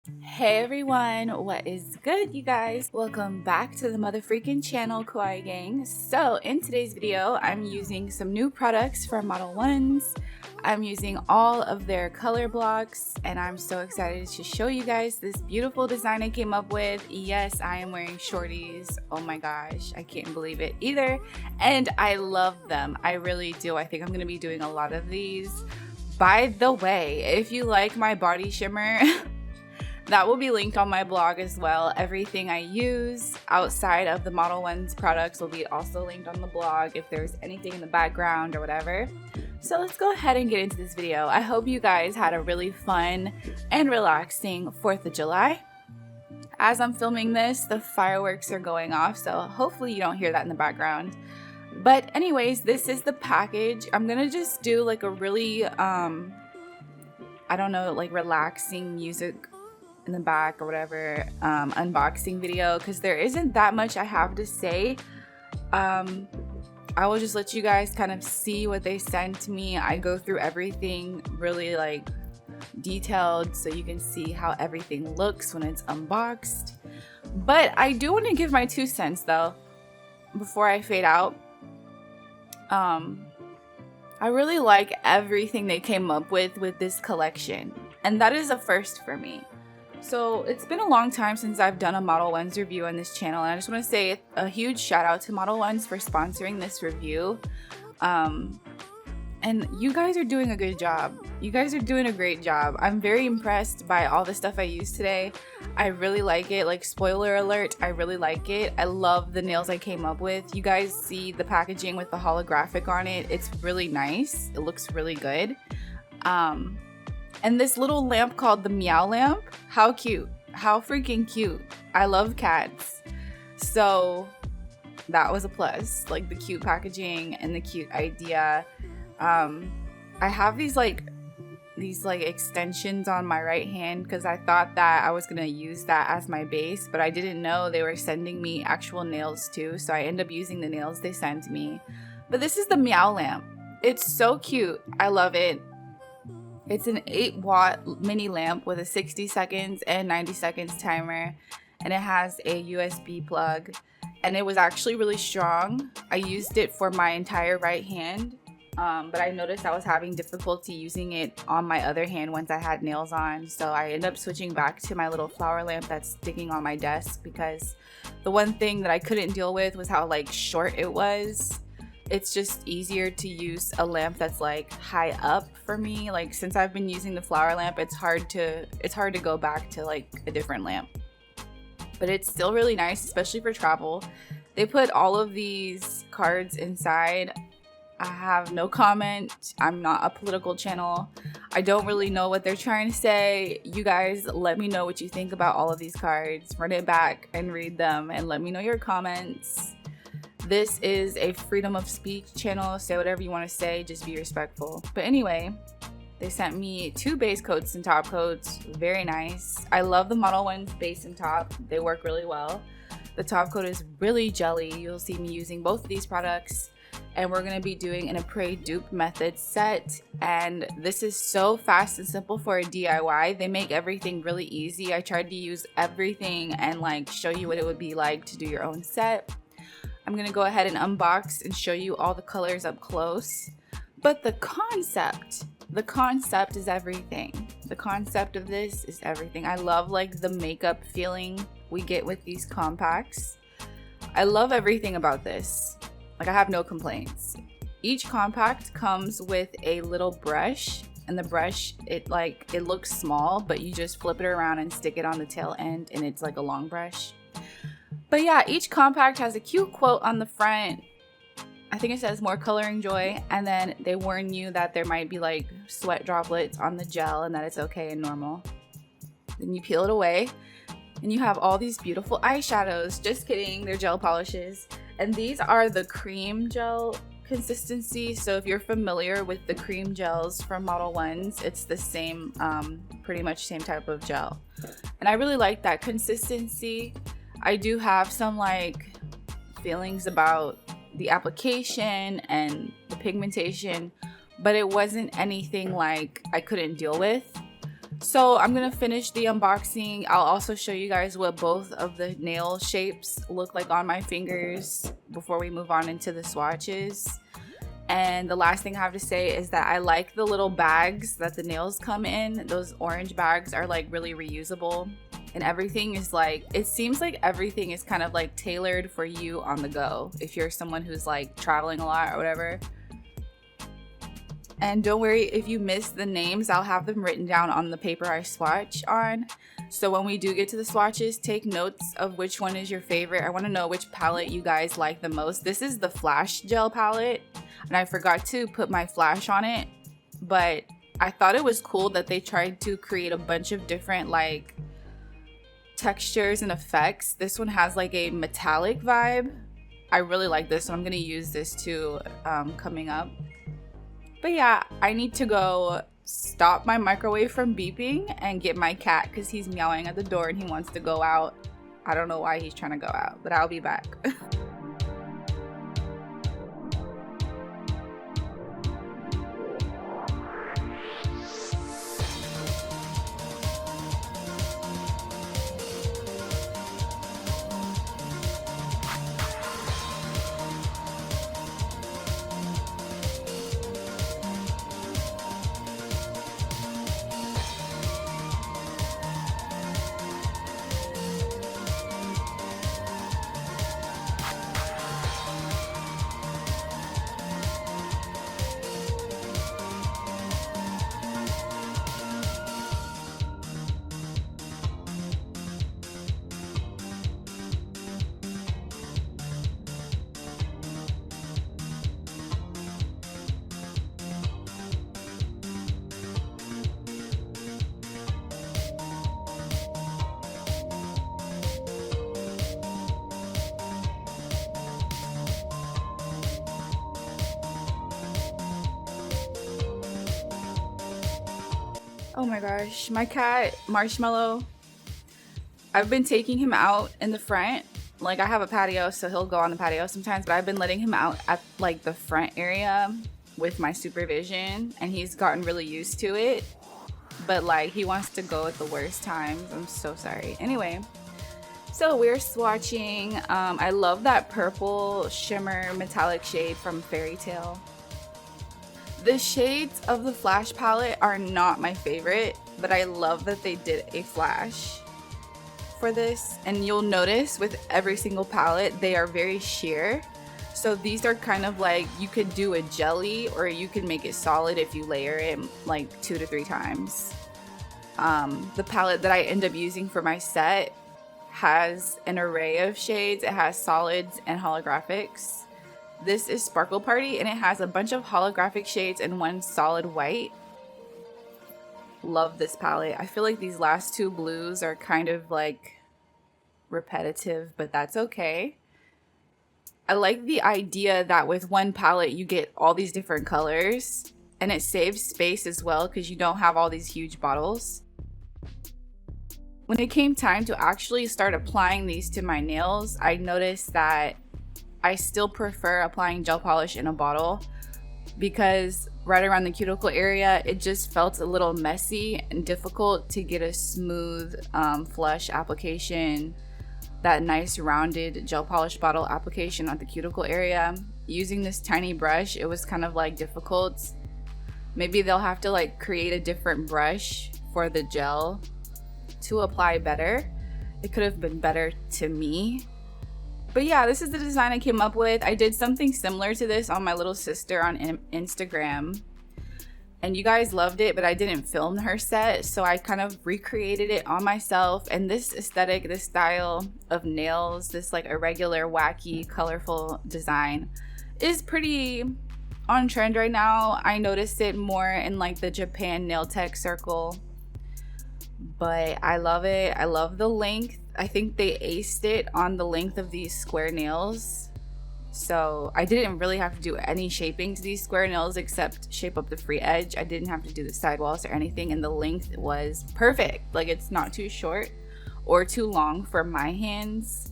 Hey everyone, what is good, you guys? Welcome back to the mother freaking channel, Kawaii Gang. So in today's video, I'm using some new products from Model1s. I'm using all of their color blocks, and I'm so excited to show you guys this beautiful design I came up with. Yes, I am wearing shorties. Oh my gosh, I can't believe it either. And I love them. I really do. I think I'm gonna be doing a lot of these. By the way, if you like my body shimmer, that will be linked on my blog as well. Everything I use outside of the Model1s products will be also linked on the blog if there's anything in the background or whatever. So let's go ahead and get into this video. I hope you guys had a really fun and relaxing 4th of July. As I'm filming this, the fireworks are going off, so hopefully you don't hear that in the background. But anyways, this is the package. I'm gonna just do like a really, I don't know, like relaxing music in the back or whatever unboxing video, because there isn't that much I have to say. I will just let you guys kind of see what they sent me. I go through everything really like detailed so you can see how everything looks when it's unboxed. But I do want to give my 2 cents though before I fade out. I really like everything they came up with this collection, and that is a first for me. So it's been a long time since I've done a Model1s review on this channel, and I just want to say a huge shout out to Model1s for sponsoring this review. And you guys are doing a good job. You guys are doing a great job. I'm very impressed by all the stuff I used today. I really like it. Like, spoiler alert, I really like it. I love the nails I came up with. You guys see the packaging with the holographic on it. It's really nice. It looks really good. And this little lamp called the Meow Lamp, how cute, how freaking cute. I love cats. So that was a plus, like the cute packaging and the cute idea. I have these extensions on my right hand because I thought that I was gonna use that as my base, but I didn't know they were sending me actual nails too, so I ended up using the nails they sent me. But this is the Meow Lamp. It's so cute. I love it. It's an 8-watt mini lamp with a 60 seconds and 90 seconds timer, and it has a USB plug, and it was actually really strong. I used it for my entire right hand, but I noticed I was having difficulty using it on my other hand once I had nails on, so I ended up switching back to my little flower lamp that's sticking on my desk, because the one thing that I couldn't deal with was how like short it was. It's just easier to use a lamp that's like high up for me. Like, since I've been using the flower lamp, it's hard to go back to like a different lamp. But it's still really nice, especially for travel. They put all of these cards inside. I have no comment. I'm not a political channel. I don't really know what they're trying to say. You guys, let me know what you think about all of these cards. Run it back and read them and let me know your comments. This is a freedom of speech channel. Say whatever you want to say, just be respectful. But anyway, they sent me 2 base coats and top coats. Very nice. I love the Model1s base and top. They work really well. The top coat is really jelly. You'll see me using both of these products. And we're going to be doing an Apres Dupe method set. And this is so fast and simple for a DIY. They make everything really easy. I tried to use everything and like show you what it would be like to do your own set. I'm gonna go ahead and unbox and show you all the colors up close. But the concept is everything. The concept of this is everything. I love like the makeup feeling we get with these compacts. I love everything about this. Like, I have no complaints. Each compact comes with a little brush, and the brush, it looks small, but you just flip it around and stick it on the tail end, and it's like a long brush. But yeah, each compact has a cute quote on the front. I think it says more coloring joy, and then they warn you that there might be like sweat droplets on the gel and that it's okay and normal. Then you peel it away and you have all these beautiful eyeshadows. Just kidding, they're gel polishes. And these are the cream gel consistency. So if you're familiar with the cream gels from Model1s, it's the same, pretty much same type of gel. And I really like that consistency. I do have some like feelings about the application and the pigmentation, but it wasn't anything like I couldn't deal with. So I'm gonna finish the unboxing. I'll also show you guys what both of the nail shapes look like on my fingers before we move on into the swatches. And the last thing I have to say is that I like the little bags that the nails come in. Those orange bags are like really reusable, and everything is like, it seems like everything is kind of like tailored for you on the go if you're someone who's like traveling a lot or whatever. And don't worry if you miss the names, I'll have them written down on the paper I swatch on. So when we do get to the swatches, take notes of which one is your favorite. I want to know which palette you guys like the most. This is the Flash Gel palette, and I forgot to put my flash on it, but I thought it was cool that they tried to create a bunch of different like textures and effects. This one has like a metallic vibe. I really like this, so I'm going to use this too coming up. But yeah, I need to go stop my microwave from beeping and get my cat because he's meowing at the door and he wants to go out. I don't know why he's trying to go out, but I'll be back. Oh my gosh, my cat Marshmallow, I've been taking him out in the front. Like I have a patio, so he'll go on the patio sometimes, but I've been letting him out at like the front area with my supervision, and he's gotten really used to it. But like he wants to go at the worst times. I'm so sorry. Anyway, so we're swatching. I love that purple shimmer metallic shade from Fairy Tale. The shades of the Flash palette are not my favorite, but I love that they did a flash for this. And you'll notice with every single palette, they are very sheer. So these are kind of like, you could do a jelly or you can make it solid if you layer it like 2 to 3 times. The palette that I end up using for my set has an array of shades. It has solids and holographics. This is Sparkle Party, and it has a bunch of holographic shades and one solid white. Love this palette. I feel like these last 2 blues are kind of like repetitive, but that's okay. I like the idea that with one palette you get all these different colors, and it saves space as well because you don't have all these huge bottles. When it came time to actually start applying these to my nails, I noticed that I still prefer applying gel polish in a bottle because right around the cuticle area, it just felt a little messy and difficult to get a smooth, flush application, that nice rounded gel polish bottle application on the cuticle area. Using this tiny brush, it was kind of like difficult. Maybe they'll have to like create a different brush for the gel to apply better. It could have been better to me. But yeah, this is the design I came up with. I did something similar to this on my little sister on Instagram, and you guys loved it, but I didn't film her set, so I kind of recreated it on myself. And this aesthetic, this style of nails, this like irregular, wacky, colorful design is pretty on trend right now. I noticed it more in like the Japan nail tech circle, but I love it. I love the length. I think they aced it on the length of these square nails. So I didn't really have to do any shaping to these square nails except shape up the free edge. I didn't have to do the sidewalls or anything, and the length was perfect. Like it's not too short or too long for my hands.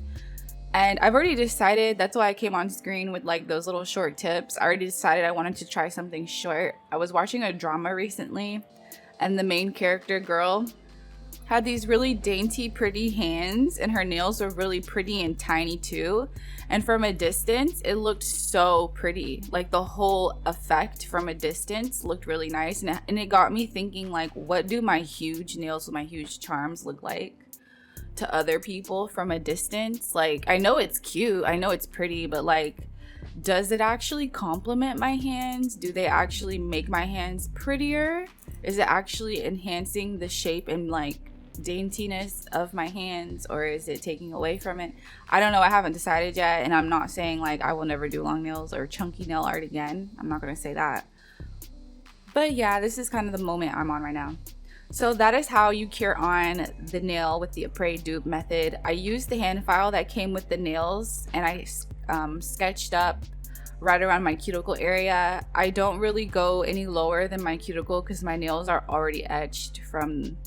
And I've already decided, that's why I came on screen with like those little short tips. I already decided I wanted to try something short. I was watching a drama recently, And the main character girl had these really dainty, pretty hands, and her nails were really pretty and tiny too. And from a distance, it looked so pretty. Like the whole effect from a distance looked really nice. And it got me thinking, like, what do my huge nails with my huge charms look like to other people from a distance? Like, I know it's cute, I know it's pretty, but like, does it actually complement my hands? Do they actually make my hands prettier? Is it actually enhancing the shape and like daintiness of my hands, or is it taking away from it? I don't know. I haven't decided yet, and I'm not saying like I will never do long nails or chunky nail art again. I'm not going to say that. But yeah, this is kind of the moment I'm on right now. So that is how you cure on the nail with the Apres Dupe method. I used the hand file that came with the nails, and I sketched up right around my cuticle area. I don't really go any lower than my cuticle because my nails are already etched from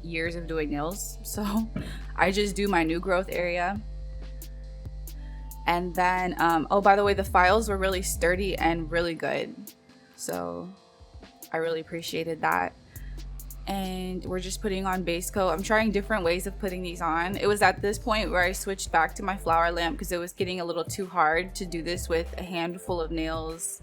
years of doing nails. So I just do my new growth area. And then, oh, by the way, the files were really sturdy and really good. So I really appreciated that. And we're just putting on base coat. I'm trying different ways of putting these on. It was at this point where I switched back to my flower lamp because it was getting a little too hard to do this with a handful of nails.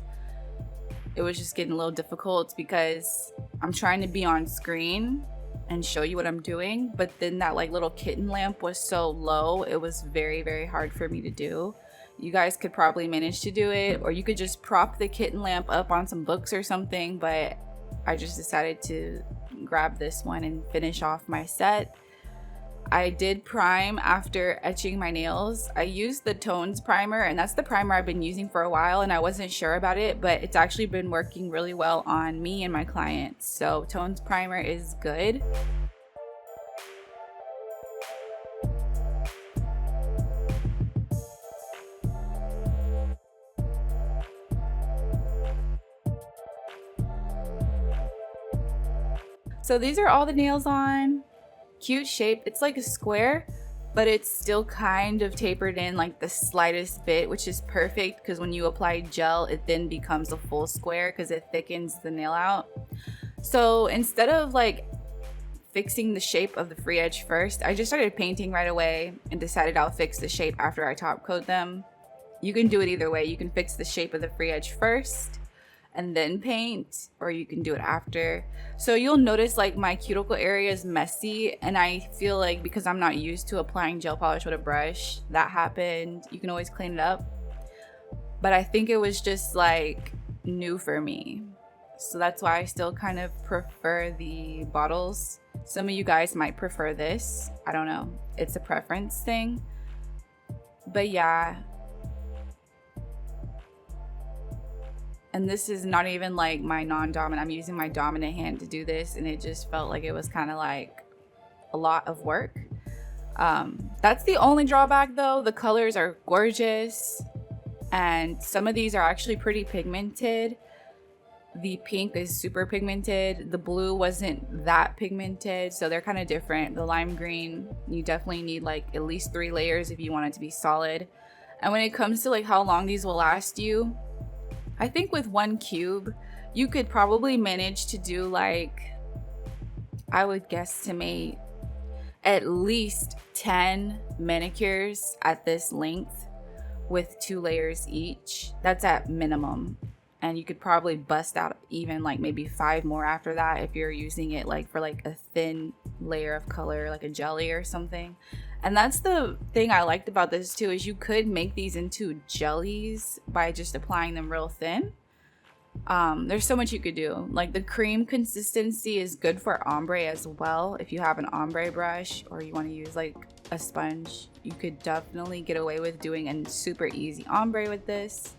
It was just getting a little difficult because I'm trying to be on screen and show you what I'm doing, but then that like little kitten lamp was so low, it was very, very hard for me to do. You guys could probably manage to do it, or you could just prop the kitten lamp up on some books or something, but I just decided to grab this one and finish off my set. I did prime after etching my nails. I used the Tones primer, and that's the primer I've been using for a while, and I wasn't sure about it, but it's actually been working really well on me and my clients. So Tones primer is good. So these are all the nails on. Cute shape. It's like a square, but it's still kind of tapered in like the slightest bit, which is perfect because when you apply gel, it then becomes a full square because it thickens the nail out. So instead of like fixing the shape of the free edge first, I just started painting right away and decided I'll fix the shape after I top coat them. You can do it either way. You can fix the shape of the free edge first and then paint, or you can do it after. So you'll notice like my cuticle area is messy, and I feel like because I'm not used to applying gel polish with a brush, that happened. You can always clean it up, but I think it was just like new for me. So that's why I still kind of prefer the bottles. Some of you guys might prefer this. I don't know. It's a preference thing. But yeah. And this is not even like my non-dominant. I'm using my dominant hand to do this, and it just felt like it was kind of like a lot of work. That's the only drawback though. The colors are gorgeous, and some of these are actually pretty pigmented. The pink is super pigmented. The blue wasn't that pigmented, so they're kind of different. The lime green, you definitely need like at least 3 layers if you want it to be solid. And when it comes to like how long these will last you, I think with 1 cube, you could probably manage to do like, I would guesstimate at least 10 manicures at this length with 2 layers each. That's at minimum. And you could probably bust out even like maybe 5 more after that if you're using it like for like a thin layer of color, like a jelly or something. And that's the thing I liked about this too, is you could make these into jellies by just applying them real thin. There's so much you could do. Like the cream consistency is good for ombre as well. If you have an ombre brush or you want to use like a sponge, you could definitely get away with doing a super easy ombre with this.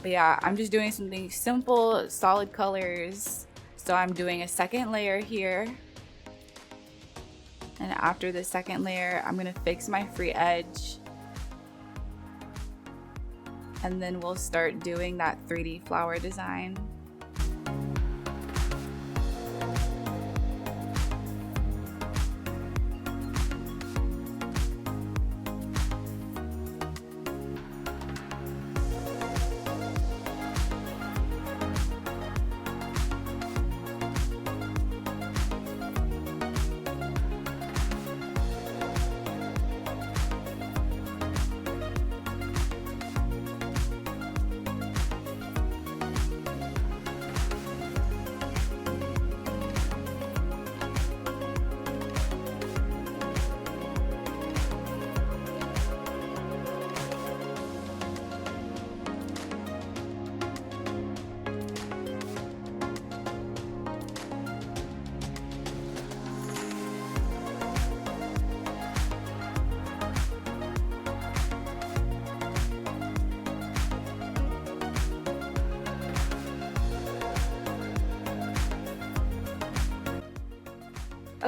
But yeah, I'm just doing something simple, solid colors. So I'm doing a second layer here. And after the second layer, I'm gonna fix my free edge. And then we'll start doing that 3D flower design.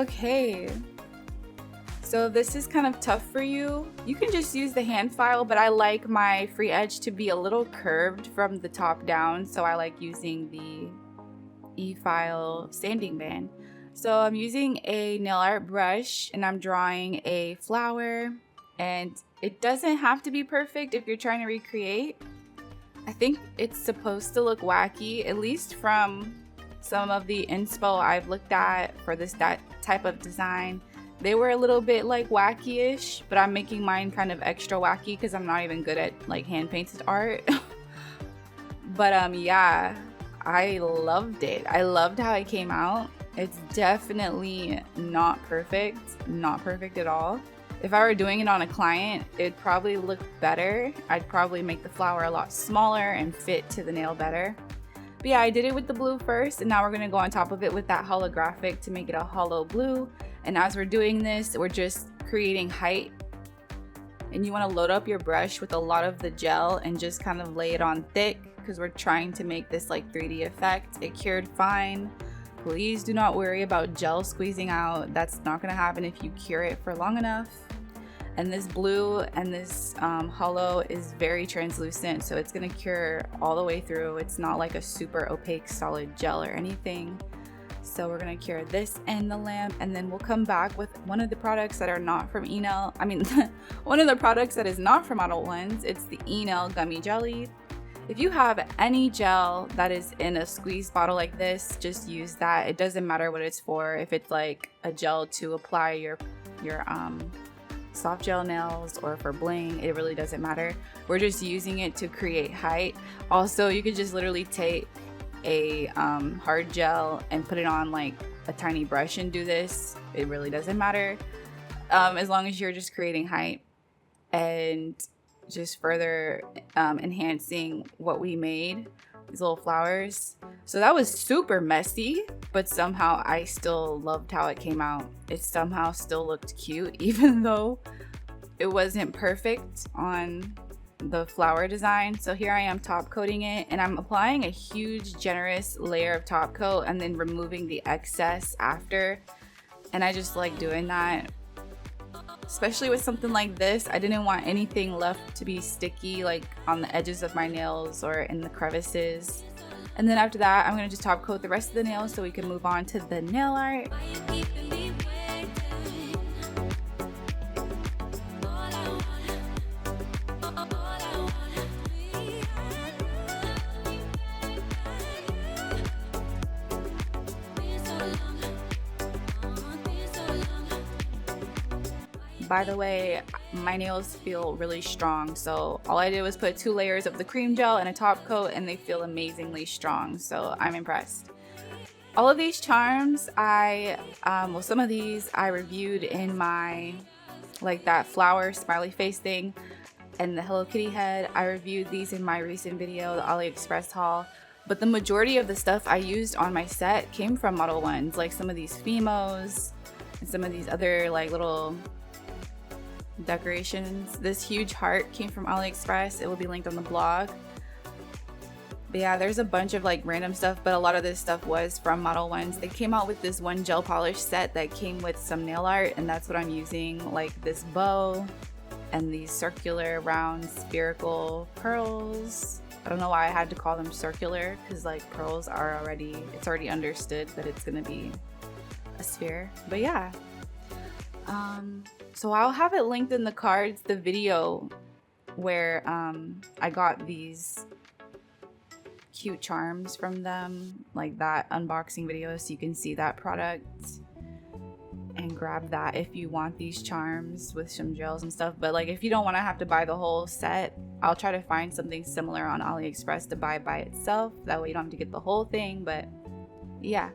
Okay. So if this is kind of tough for you, you can just use the hand file, but I like my free edge to be a little curved from the top down, so I like using the e-file sanding band. So I'm using a nail art brush and I'm drawing a flower, and it doesn't have to be perfect if you're trying to recreate. I think it's supposed to look wacky, at least from some of the inspo I've looked at for that type of design. They were a little bit like wacky-ish, but I'm making mine kind of extra wacky because I'm not even good at like hand painted art. But yeah, I loved it. I loved how it came out. It's definitely not perfect at all. If I were doing it on a client, it'd probably look better. I'd probably make the flower a lot smaller and fit to the nail better. But yeah, I did it with the blue first, and now we're gonna go on top of it with that holographic to make it a hollow blue. And as we're doing this, we're just creating height. And you want to load up your brush with a lot of the gel and just kind of lay it on thick because we're trying to make this like 3D effect. It cured fine. Please do not worry about gel squeezing out. That's not going to happen if you cure it for long enough. And this blue and this hollow is very translucent, so it's going to cure all the way through. It's not like a super opaque solid gel or anything. So we're gonna cure this and the lamp, and then we'll come back with one of the products that are not from e-nail. I mean, one of the products that is not from MODELONES. It's the e-nail gummy jelly. If you have any gel that is in a squeeze bottle like this, just use that. It doesn't matter what it's for. If it's like a gel to apply your soft gel nails or for bling, it really doesn't matter. We're just using it to create height. Also, you could just literally take a hard gel and put it on like a tiny brush and do this. It really doesn't matter, as long as you're just creating height and just further enhancing what we made, these little flowers. So that was super messy, but somehow I still loved how it came out. It somehow still looked cute, even though it wasn't perfect on the flower design. So here I am top coating it, and I'm applying a huge generous layer of top coat and then removing the excess after. And I just like doing that, especially with something like this. I didn't want anything left to be sticky like on the edges of my nails or in the crevices. And then after that, I'm gonna just top coat the rest of the nails so we can move on to the nail art. By the way, my nails feel really strong, so all I did was put 2 layers of the cream gel and a top coat, and they feel amazingly strong, so I'm impressed. All of these charms, well, some of these I reviewed in my, like that flower smiley face thing and the Hello Kitty head. I reviewed these in my recent video, the AliExpress haul. But the majority of the stuff I used on my set came from MODELONES, like some of these Fimos and some of these other like little decorations. This huge heart came from AliExpress. It will be linked on the blog. But yeah, there's a bunch of like random stuff, but a lot of this stuff was from MODELONES. They came out with this one gel polish set that came with some nail art, and that's what I'm using, like this bow and these circular round spherical pearls. I don't know why I had to call them circular, because like pearls are already, it's already understood that it's gonna be a sphere. But yeah, so I'll have it linked in the cards, the video where I got these cute charms from them, like that unboxing video, so you can see that product and grab that if you want these charms with some gels and stuff. But like if you don't want to have to buy the whole set, I'll try to find something similar on AliExpress to buy by itself. That way you don't have to get the whole thing. But yeah,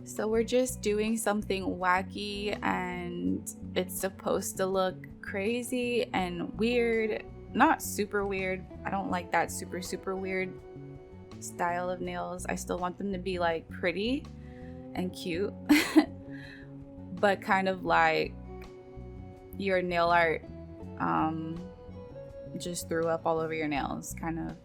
so we're just doing something wacky, and it's supposed to look crazy and weird. Not super weird. I don't like that super weird style of nails. I still want them to be like pretty and cute, but kind of like your nail art just threw up all over your nails, kind of.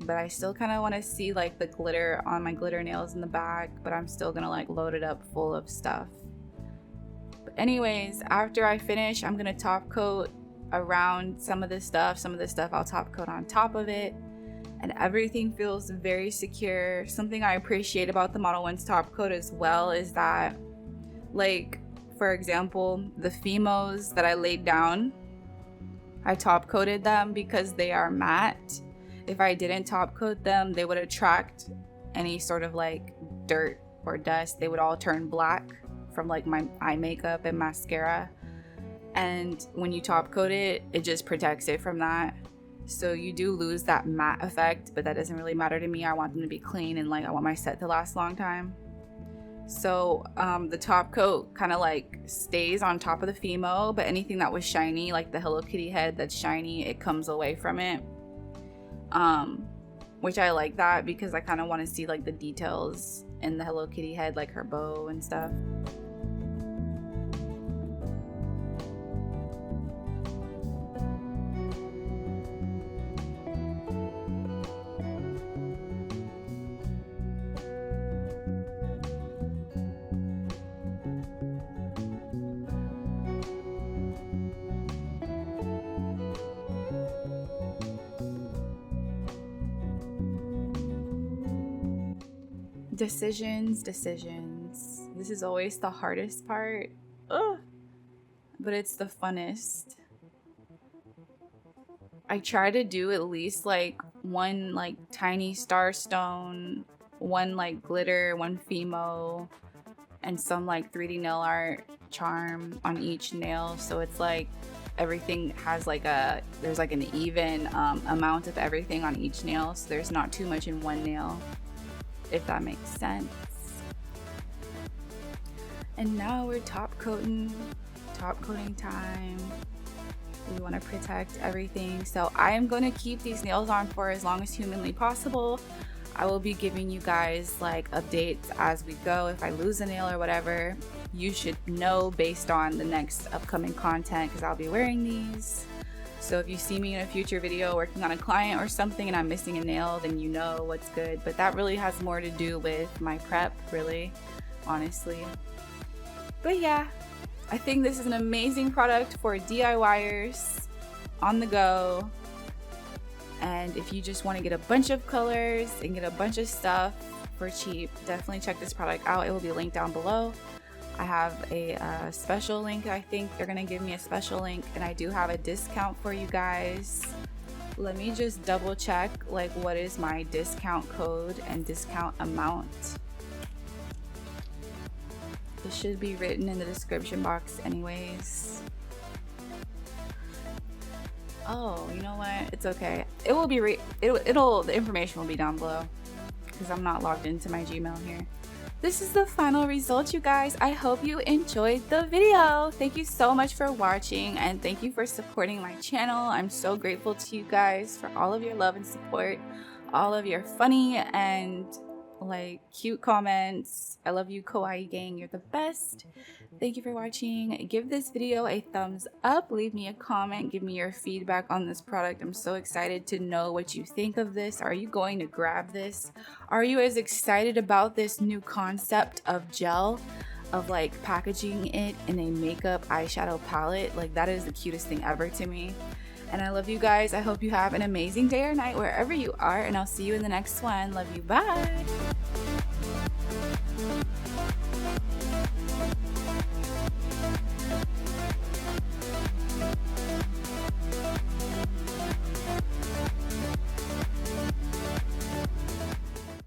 but I still kind of want to see like the glitter on my glitter nails in the back, but I'm still gonna like load it up full of stuff. But anyways, after I finish, I'm gonna top coat around some of this stuff. Some of this stuff I'll top coat on top of it, and everything feels very secure. Something I appreciate about the Model-Ones top coat as well is that, like, for example, the Fimos that I laid down, I top coated them because they are matte. If I didn't top coat them, they would attract any sort of like dirt or dust. They would all turn black from like my eye makeup and mascara. And when you top coat it, it just protects it from that. So you do lose that matte effect, but that doesn't really matter to me. I want them to be clean, and like I want my set to last a long time. So the top coat kind of like stays on top of the Fimo, but anything that was shiny, like the Hello Kitty head that's shiny, it comes away from it. Which I like that because I kind of want to see like the details in the Hello Kitty head, like her bow and stuff. Decisions. This is always the hardest part. Ugh. But it's the funnest. I try to do at least like one like tiny starstone, one like glitter, one Fimo, and some like 3D nail art charm on each nail. So it's like everything has like there's like an even amount of everything on each nail. So there's not too much in one nail, if that makes sense. And now we're top coating time. We want to protect everything. So I am going to keep these nails on for as long as humanly possible. I will be giving you guys like updates as we go. If I lose a nail or whatever, you should know based on the next upcoming content, because I'll be wearing these. So if you see me in a future video working on a client or something and I'm missing a nail, then you know what's good. But that really has more to do with my prep, really, honestly. But yeah, I think this is an amazing product for DIYers on the go. And if you just want to get a bunch of colors and get a bunch of stuff for cheap, definitely check this product out. It will be linked down below. I have a special link. I think they're gonna give me a special link, and I do have a discount for you guys. Let me just double check like what is my discount code and discount amount. It should be written in the description box anyways. Oh, you know what? It's okay. It will be the information will be down below because I'm not logged into my Gmail here. This is the final result, you guys. I hope you enjoyed the video. Thank you so much for watching, and thank you for supporting my channel. I'm so grateful to you guys for all of your love and support, all of your funny and like cute comments. I love you, Kawaii gang. You're the best. Thank you for watching. Give this video a thumbs up, leave me a comment, give me your feedback on this product. I'm so excited to know what you think of this. Are you going to grab this? Are you as excited about this new concept of gel, of like packaging it in a makeup eyeshadow palette? Like, that is the cutest thing ever to me. And I love you guys. I hope you have an amazing day or night wherever you are, and I'll see you in the next one. Love you. Bye.